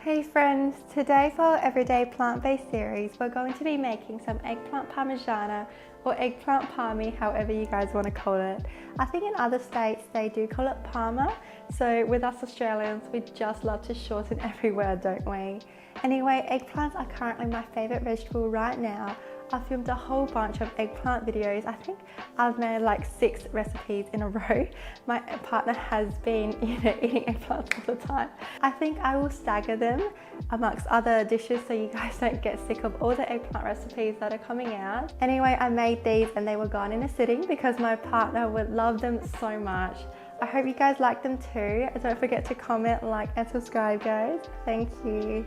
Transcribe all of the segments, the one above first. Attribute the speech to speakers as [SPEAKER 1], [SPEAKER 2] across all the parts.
[SPEAKER 1] Hey friends, today for our everyday plant-based series we're going to be making some eggplant parmigiana or eggplant parmy, however you guys want to call it. I think in other states they do call it parma, so with us Australians we just love to shorten every word, don't we? Anyway, eggplants are currently my favourite vegetable right now. I filmed a whole bunch of eggplant videos. I think I've made like 6 recipes in a row. My partner has been eating eggplants all the time. I think I will stagger them amongst other dishes so you guys don't get sick of all the eggplant recipes that are coming out. Anyway, I made these and they were gone in a sitting because my partner would love them so much. I hope you guys like them too. Don't forget to comment, like and subscribe guys. Thank you.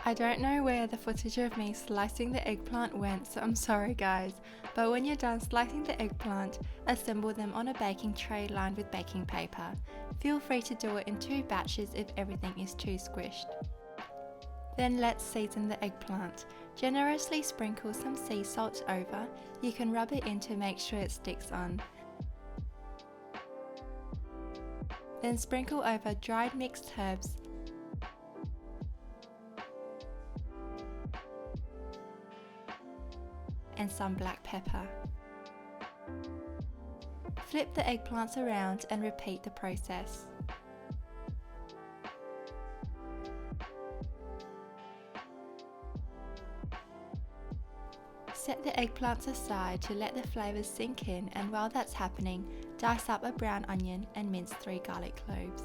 [SPEAKER 1] I don't know where the footage of me slicing the eggplant went, so I'm sorry guys, but when you're done slicing the eggplant, assemble them on a baking tray lined with baking paper. Feel free to do it in 2 batches if everything is too squished. Then let's season the eggplant. Generously sprinkle some sea salt over. You can rub it in to make sure it sticks on. Then sprinkle over dried mixed herbs and some black pepper. Flip the eggplants around and repeat the process. Set the eggplants aside to let the flavours sink in, and while that's happening, dice up a brown onion and mince 3 garlic cloves.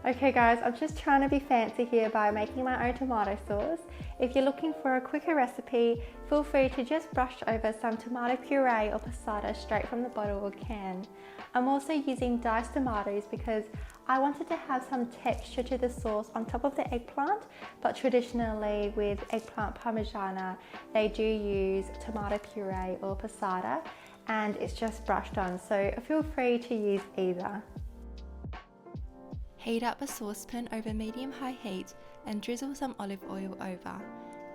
[SPEAKER 1] Okay guys, I'm just trying to be fancy here by making my own tomato sauce. If you're looking for a quicker recipe, feel free to just brush over some tomato puree or passata straight from the bottle or can. I'm also using diced tomatoes because I wanted to have some texture to the sauce on top of the eggplant, but traditionally with eggplant parmigiana, they do use tomato puree or passata and it's just brushed on, so feel free to use either. Heat up a saucepan over medium-high heat and drizzle some olive oil over.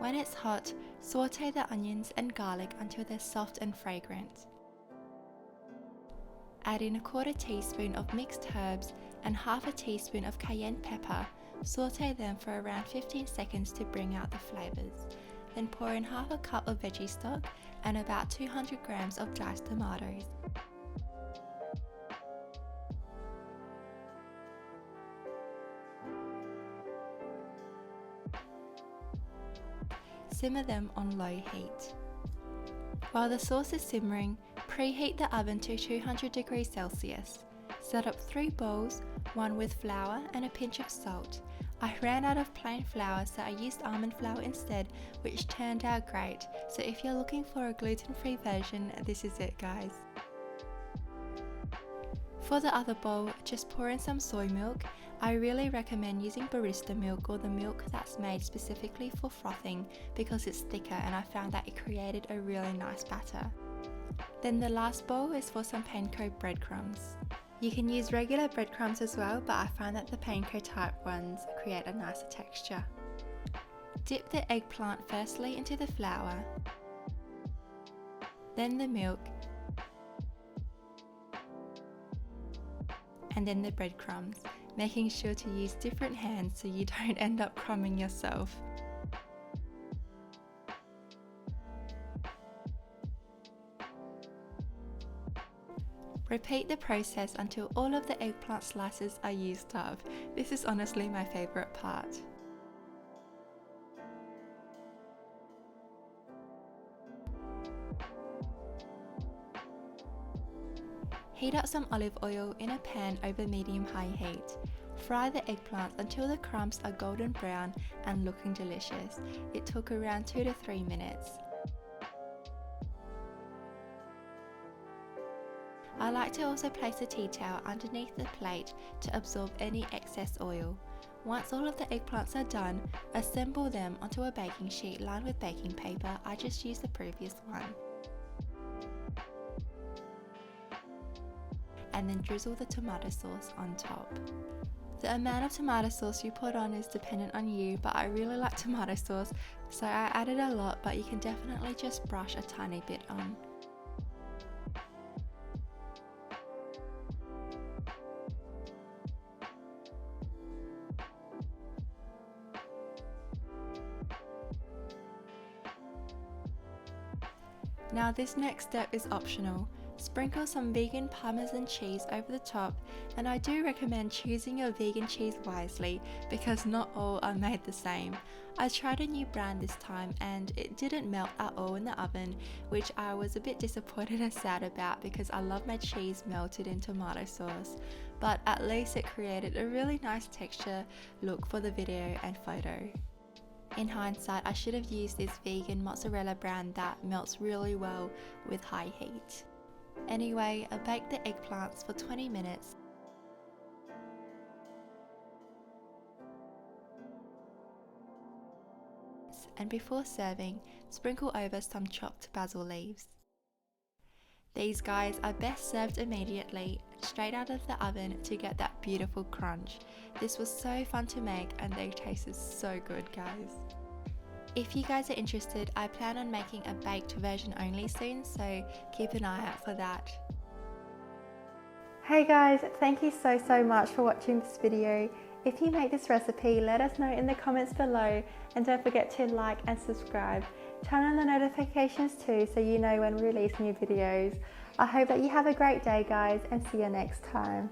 [SPEAKER 1] When it's hot, saute the onions and garlic until they're soft and fragrant. Add in a 1/4 teaspoon of mixed herbs and 1/2 teaspoon of cayenne pepper. Saute them for around 15 seconds to bring out the flavours. Then pour in 1/2 cup of veggie stock and about 200 grams of diced tomatoes. Simmer them on low heat. While the sauce is simmering, preheat the oven to 200 degrees Celsius. Set up 3 bowls, one with flour and a pinch of salt. I ran out of plain flour, so I used almond flour instead, which turned out great. So if you're looking for a gluten-free version, this is it guys. For the other bowl, just pour in some soy milk. I really recommend using barista milk or the milk that's made specifically for frothing because it's thicker, and I found that it created a really nice batter. Then the last bowl is for some panko breadcrumbs. You can use regular breadcrumbs as well, but I find that the panko type ones create a nicer texture. Dip the eggplant firstly into the flour, then the milk, and then the breadcrumbs, making sure to use different hands so you don't end up crumbing yourself. Repeat the process until all of the eggplant slices are used up. This is honestly my favourite part. Heat up some olive oil in a pan over medium-high heat. Fry the eggplants until the crumbs are golden brown and looking delicious. It took around 2 to 3 minutes. I like to also place a tea towel underneath the plate to absorb any excess oil. Once all of the eggplants are done, assemble them onto a baking sheet lined with baking paper. I just used the previous one. And then drizzle the tomato sauce on top. The amount of tomato sauce you put on is dependent on you, but I really like tomato sauce, so I added a lot, but you can definitely just brush a tiny bit on. Now this next step is optional. Sprinkle some vegan Parmesan cheese over the top, and I do recommend choosing your vegan cheese wisely because not all are made the same. I tried a new brand this time and it didn't melt at all in the oven, which I was a bit disappointed and sad about because I love my cheese melted in tomato sauce, but at least it created a really nice texture look for the video and photo. In hindsight, I should have used this vegan mozzarella brand that melts really well with high heat. Anyway, I baked the eggplants for 20 minutes. And before serving, sprinkle over some chopped basil leaves. These guys are best served immediately, straight out of the oven to get that beautiful crunch. This was so fun to make and they tasted so good, guys. If you guys are interested, I plan on making a baked version only soon, so keep an eye out for that. Hey guys, thank you so much for watching this video. If you make this recipe, let us know in the comments below, and don't forget to like and subscribe. Turn on the notifications too so you know when we release new videos. I hope that you have a great day, guys, and see you next time.